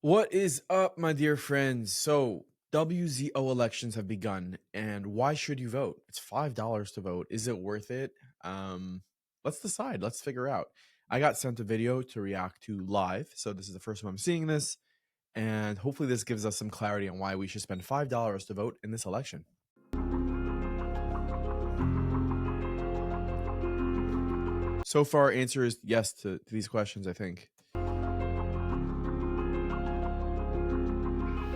What is up, my dear friends? So, WZO elections have begun, and why should you vote? It's $5 to vote. Is it worth it? Let's decide. Let's figure out. I got sent a video to react to live, so this is the first time I'm seeing this, and hopefully this gives us some clarity on why we should spend $5 to vote in this election. So far, answer is yes to these questions, I think.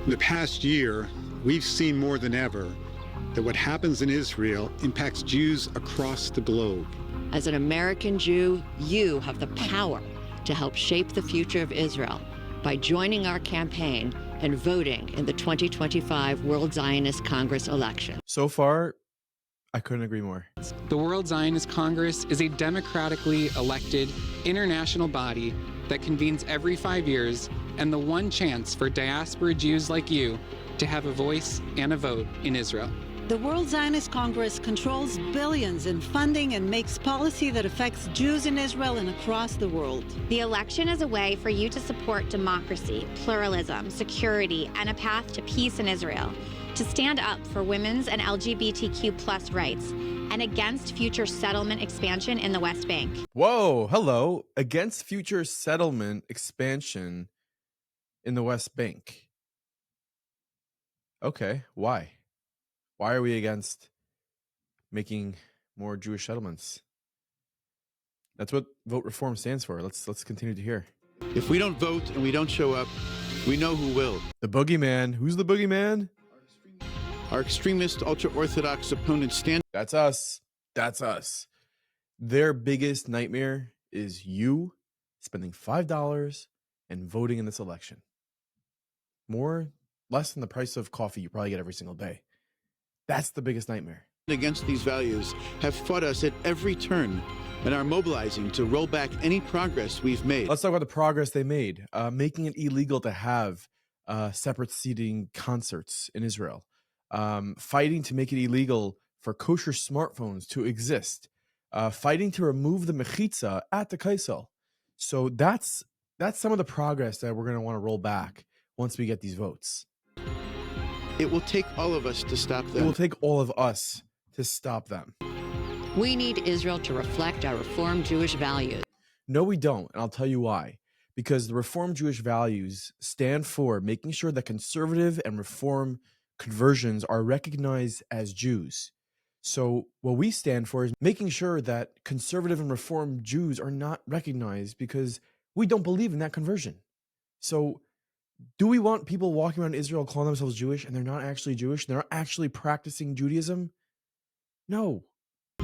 In the past year, we've seen more than ever that what happens in Israel impacts Jews across the globe. As an American Jew, you have the power to help shape the future of Israel by joining our campaign and voting in the 2025 World Zionist Congress election. So far, I couldn't agree more. The World Zionist Congress is a democratically elected international body that convenes every 5 years and the one chance for diaspora Jews like you to have a voice and a vote in Israel. The World Zionist Congress controls billions in funding and makes policy that affects Jews in Israel and across the world. The election is a way for you to support democracy, pluralism, security, and a path to peace in Israel, to stand up for women's and LGBTQ+ rights, and against future settlement expansion in the West Bank. Whoa, hello. Against future settlement expansion in the West Bank. Okay, why? Why are we against making more Jewish settlements? That's what vote reform stands for. Let's continue to hear. If we don't vote and we don't show up, we know who will. The boogeyman. Who's the boogeyman? Our extremist, ultra-Orthodox opponents stand. That's us. That's us. Their biggest nightmare is you spending $5 and voting in this election. Less than the price of coffee you probably get every single day. That's the biggest nightmare. Against these values have fought us at every turn and are mobilizing to roll back any progress we've made. Let's talk about the progress they made. Making it illegal to have separate seating concerts in Israel. Fighting to make it illegal for kosher smartphones to exist. Fighting to remove the mechitza at the kaisel. So that's some of the progress that we're going to want to roll back once we get these votes. It will take all of us to stop them. It will take all of us to stop them. We need Israel to reflect our Reformed Jewish values. No, we don't, and I'll tell you why. Because the Reformed Jewish values stand for making sure that conservative and Reform conversions are recognized as Jews. So what we stand for is making sure that conservative and Reform Jews are not recognized because we don't believe in that conversion. So do we want people walking around Israel calling themselves Jewish and they're not actually Jewish? They're not actually practicing Judaism? No.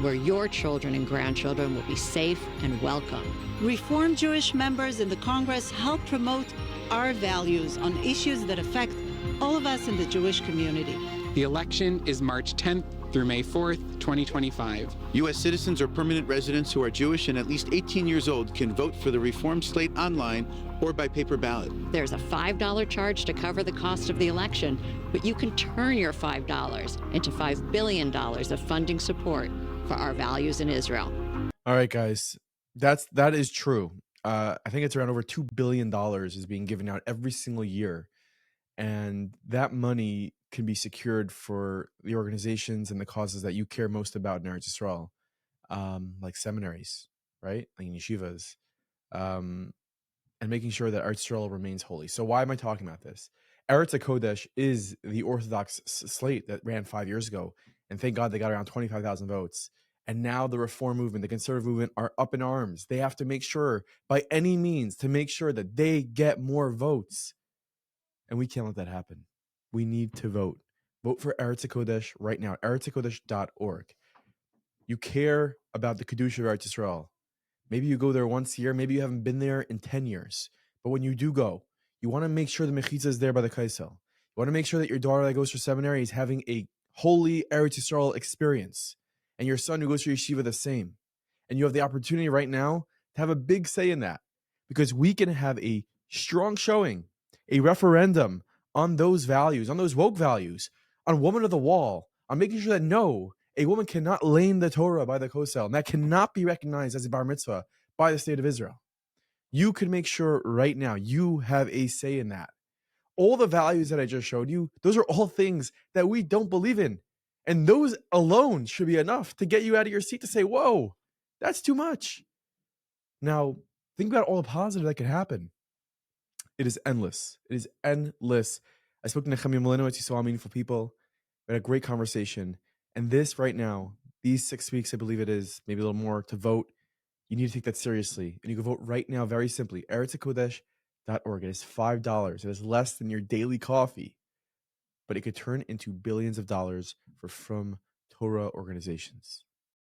Where your children and grandchildren will be safe and welcome. Reformed Jewish members in the Congress help promote our values on issues that affect all of us in the Jewish community. The election is March 10th through May 4th, 2025. U.S. citizens or permanent residents who are Jewish and at least 18 years old can vote for the Reform slate online or by paper ballot. There's a $5 charge to cover the cost of the election, but you can turn your $5 into $5 billion of funding support for our values in Israel. All right, guys. That is true. I think it's around over $2 billion is being given out every single year. And that money can be secured for the organizations and the causes that you care most about in Eretz Yisrael, like seminaries, right? Like yeshivas, and making sure that Eretz Yisrael remains holy. So why am I talking about this? Eretz Kodesh is the Orthodox slate that ran 5 years ago, and thank God they got around 25,000 votes. And now the Reform movement, the conservative movement are up in arms. They have to make sure, by any means, to make sure that they get more votes. And we can't let that happen. We need to vote. Vote for Eretz Kodesh right now, eretzkodesh.org. You care about the Kedusha of Eretz Yisrael. Maybe you go there once a year. Maybe you haven't been there in 10 years. But when you do go, you want to make sure the mechitza is there by the kaisel. You want to make sure that your daughter that goes to seminary is having a holy Eretz Yisrael experience. And your son who goes to yeshiva the same. And you have the opportunity right now to have a big say in that. Because we can have a strong showing, a referendum on those values, on those woke values, on woman of the wall, on making sure that no, a woman cannot lame the Torah by the kosel, and that cannot be recognized as a bar mitzvah by the state of Israel. You can make sure right now you have a say in that. all the values that I just showed you, those are all things that we don't believe in. And those alone should be enough to get you out of your seat to say, whoa, that's too much. Now, think about all the positive that could happen. It is endless. It is endless. I spoke to Nechemia Malinowitz. You saw Meaningful People. We had a great conversation. And this right now, these 6 weeks, I believe it is, maybe a little more, to vote, you need to take that seriously. And you can vote right now, very simply, eretzkodesh.org. It is $5. It is less than your daily coffee. But it could turn into billions of dollars for From Torah organizations.